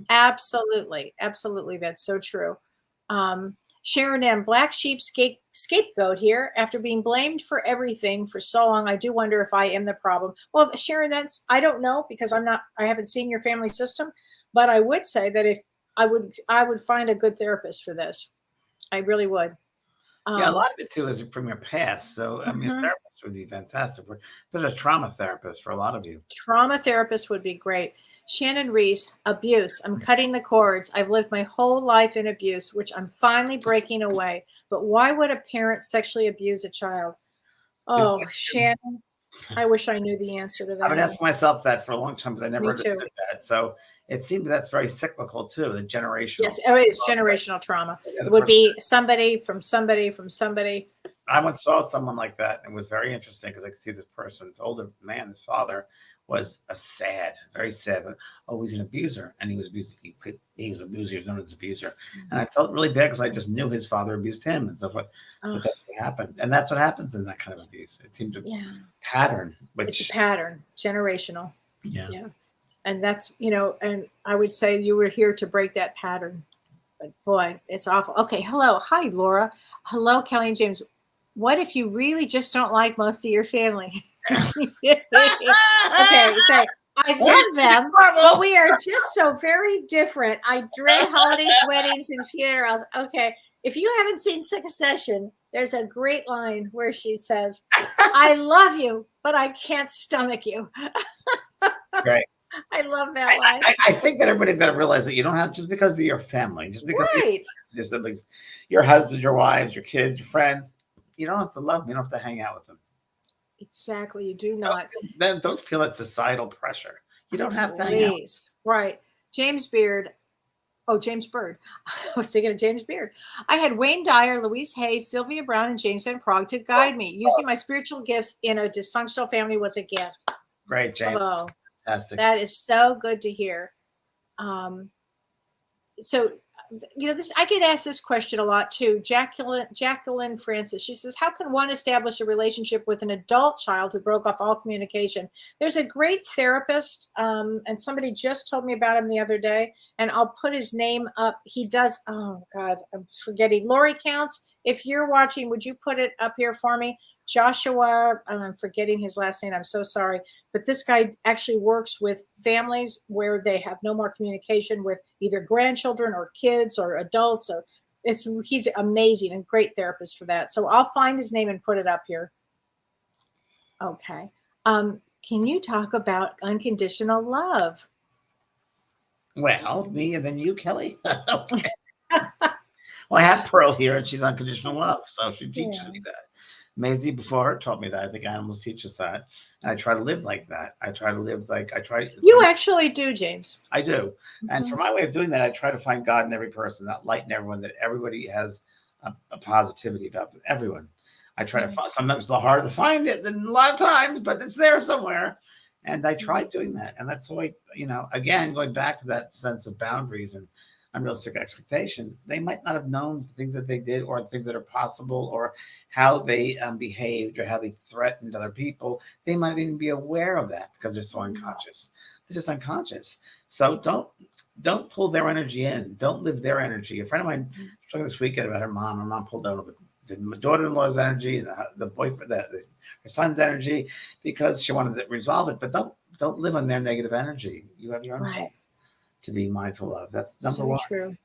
absolutely. Absolutely. That's so true. Sharon M. Black sheep scapegoat here. After being blamed for everything for so long, I do wonder if I am the problem. Well, Sharon, I don't know because I haven't seen your family system, but I would say that if I would find a good therapist for this. I really would. Yeah, a lot of it too is from your past. So I mean, a therapist would be fantastic. But a trauma therapist for a lot of you. Trauma therapist would be great. Shannon Reese, abuse. I'm cutting the cords. I've lived my whole life in abuse, which I'm finally breaking away. But why would a parent sexually abuse a child? Oh, Shannon, I wish I knew the answer to that. I've been asking myself that for a long time, but I never understood that. So it seems that's very cyclical too, the generational. Yes, it's generational trauma. It would be somebody from somebody from somebody. I once saw someone like that, and it was very interesting because I could see this person's older man, his father, was very sad. Oh, he's an abuser, and he was abusing. He was abuser. He was known as abuser, and I felt really bad because I just knew his father abused him and so forth. But that's what happened, and that's what happens in that kind of abuse. It seems to pattern. It's a pattern, generational. Yeah. And that's, and I would say you were here to break that pattern. But boy, it's awful. Okay, hello. Hi, Laura. Hello, Kelly and James. What if you really just don't like most of your family? Okay, so I love them, but we are just so very different. I dread holidays, weddings, and funerals. Okay, if you haven't seen Succession, there's a great line where she says, I love you, but I can't stomach you. Right. I love that line. I think that everybody's got to realize that you don't have, just because of your family, just because your siblings, your husband, your wives, your kids, your friends, you don't have to love them. You don't have to hang out with them. Exactly. You do not. Then don't feel that societal pressure. You don't have to hang out. Right. James Beard. Oh, James Bird. I was thinking of James Beard. I had Wayne Dyer, Louise Hay, Sylvia Brown, and James Van Prague to guide me. Using my spiritual gifts in a dysfunctional family was a gift. Great, James. Oh, fantastic. That is so good to hear. So, this I get asked this question a lot too. Jacqueline Francis, she says, how can one establish a relationship with an adult child who broke off all communication? There's a great therapist, and somebody just told me about him the other day, and I'll put his name up. He does, oh God, I'm forgetting. Lori Counts, if you're watching, would you put it up here for me? Joshua, I'm forgetting his last name. I'm so sorry. But this guy actually works with families where they have no more communication with either grandchildren or kids or adults. He's amazing and great therapist for that. So I'll find his name and put it up here. Okay. Can you talk about unconditional love? Well, me and then you, Kelly. Okay. Well, I have Pearl here, and she's unconditional love, so she teaches Yeah. me that. Maisie before her taught me that. I think animals teach us that, and I try to live like that. I try to live like I try. You actually do, James. I do, and Mhm. for my way of doing that, I try to find God in every person, that light in everyone, that everybody has a positivity about them. Everyone. I try to find. Sometimes it's a little harder to find it than a lot of times, but it's there somewhere. And I tried doing that, and that's the way. Again, going back to that sense of boundaries and unrealistic expectations, they might not have known the things that they did or the things that are possible or how they behaved or how they threatened other people. They might not even be aware of that because they're so unconscious. They're just unconscious. So don't pull their energy in. Don't live their energy. A friend of mine was talking this weekend about her mom. Her mom pulled out the daughter-in-law's energy, the boyfriend, her son's energy, because she wanted to resolve it. But don't live on their negative energy. You have your own soul to be mindful of. That's number one. True.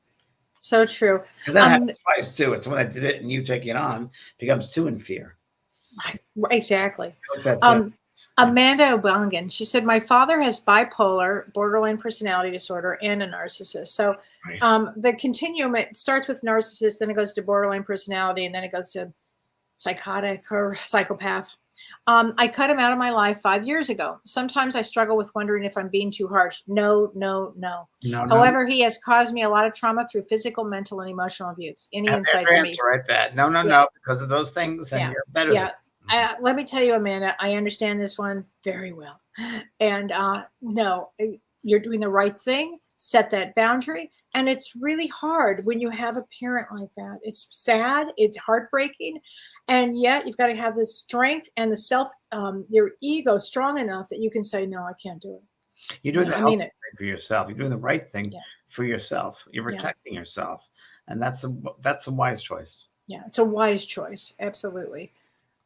So true. Because that happens twice too. It's when I did it and you take it on becomes two in fear. Right. Exactly. That's Amanda Obongan, she said, my father has bipolar, borderline personality disorder, and a narcissist. So the continuum, it starts with narcissist, then it goes to borderline personality, and then it goes to psychotic or psychopath. I cut him out of my life 5 years ago. Sometimes I struggle with wondering if I'm being too harsh. No. However, he has caused me a lot of trauma through physical, mental, and emotional abuse. Any insight for me? Right, that. No, because of those things, and you're better. Yeah. Let me tell you, Amanda, I understand this one very well. And no, you're doing the right thing. Set that boundary. And it's really hard when you have a parent like that. It's sad. It's heartbreaking. And yet you've got to have the strength and the your ego strong enough that you can say, no, I can't do it. You're doing the healthy thing for yourself. You're doing the right thing for yourself. You're protecting yourself. And that's a wise choice. Yeah, it's a wise choice. Absolutely.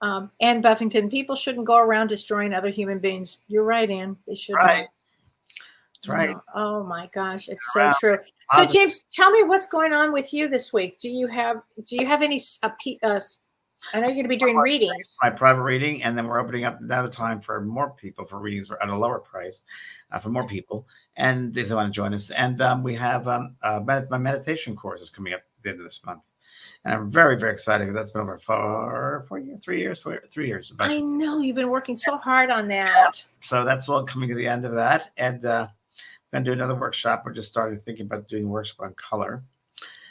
Ann Buffington, people shouldn't go around destroying other human beings. You're right, Ann. They should not. That's right. Oh my gosh, it's so true. So James, tell me what's going on with you this week. Do you have any I know you're going to be doing readings. My private reading, and then we're opening up another time for more people for readings at a lower price for more people, and if they want to join us. And we have my meditation course is coming up at the end of this month. And I'm very, very excited because that's been over for 3 years. I know you've been working so hard on that. Yeah. So that's all coming to the end of that. And I'm going to do another workshop. We're just starting thinking about doing a workshop on color.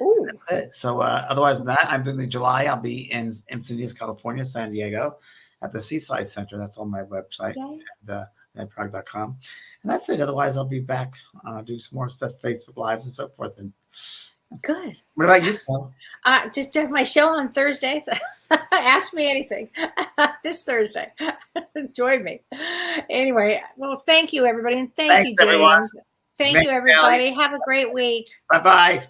Ooh. That's it. So otherwise than that, I'm doing the July. I'll be in Encinitas, California, San Diego at the Seaside Center. That's on my website, medprog.com. And that's it. Otherwise, I'll be back doing some more stuff, Facebook Lives and so forth. And good. What about you, Paul? Just have my show on Thursdays. Ask me anything this Thursday. Join me. Anyway, well, thank you, everybody. And thanks, you, James. Everyone. Thank you, everybody. Kellee. Have a great week. Bye-bye.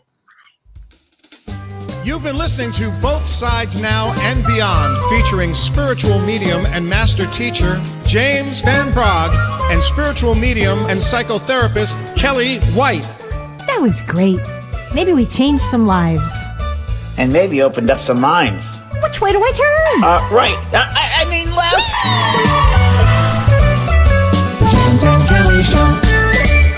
You've been listening to Both Sides Now and Beyond, featuring spiritual medium and master teacher James Van Praagh and spiritual medium and psychotherapist Kellee White. That was great. Maybe we changed some lives. And maybe opened up some minds. Which way do I turn? Right. I mean left. The James and Kellee Show.